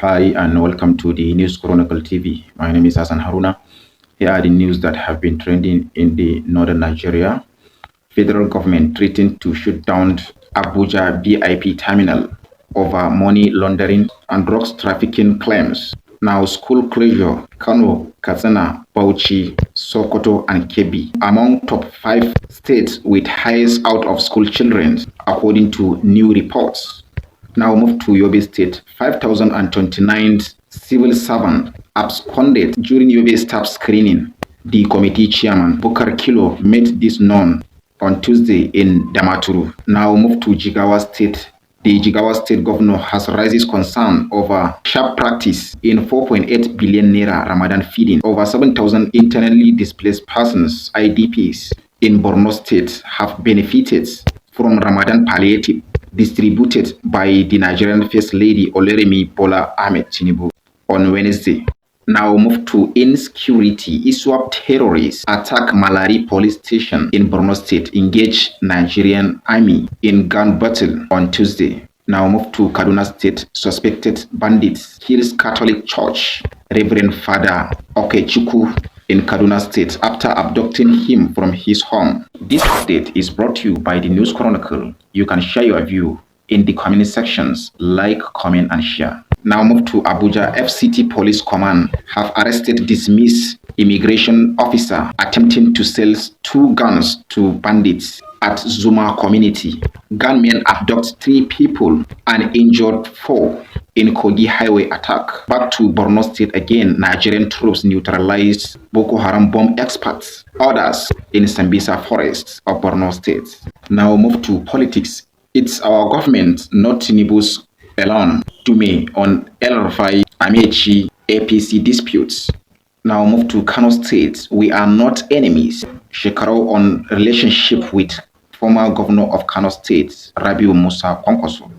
Hi and welcome to the News Chronicle TV. My name is Hassan Haruna. Here are the news that have been trending in the northern Nigeria. Federal government threatened to shut down Abuja VIP terminal over money laundering and drugs trafficking claims. Now school closure, Kano, Katsina, Bauchi, Sokoto and Kebbi among top 5 states with highest out of school children according to new reports. Now move to Yobe State. 5,029 civil servants absconded during Yobe staff screening. The committee chairman, Bukar Kilo, made this known on Tuesday in Damaturu. Now move to Jigawa State. The Jigawa State governor has raised concern over sharp practice in 4.8 billion naira Ramadan feeding. Over 7,000 internally displaced persons, IDPs, in Borno State have benefited from Ramadan palliative distributed by the Nigerian First Lady Oleremi Bola Ahmed Tinubu on Wednesday. Now move to insecurity. ISWAP terrorists attack Malari police station in Borno State, engage Nigerian army in gun battle on Tuesday. Now move to Kaduna State. Suspected bandits kills Catholic Church Reverend Father Okechukwu in Kaduna State after abducting him from his home. This update is brought to you by the News Chronicle. You can share your view in the comment sections. Like, comment and share. Now move to Abuja. FCT Police Command have arrested dismissed immigration officer attempting to sell 2 guns to bandits at Zuma community. Gunmen abduct 3 people and injured 4 in Kogi highway attack. Back to Borno State again. Nigerian troops neutralized Boko Haram bomb experts. Others in Sambisa forest of Borno State. Now move to politics. It's our government, not Tinubu's alone. Dume on El-Rufai Amechi APC disputes. Now move to Kano State. We are not enemies. Shekarau on relationship with former governor of Kano State, Rabiu Musa Kwankwaso.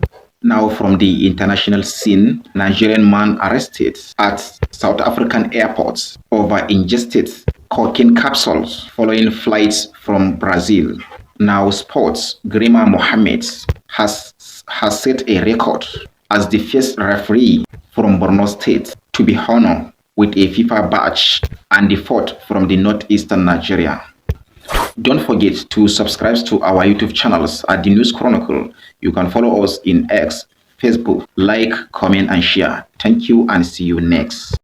Now from the international scene, Nigerian man arrested at South African airports over ingested cocaine capsules following flights from Brazil. Now sports, Grima Mohammed has set a record as the first referee from Borno State to be honored with a FIFA badge and the 4th from the northeastern Nigeria. Don't forget to subscribe to our YouTube channels at the News Chronicle. You can follow us in X, Facebook, like, comment and share. Thank you and see you next.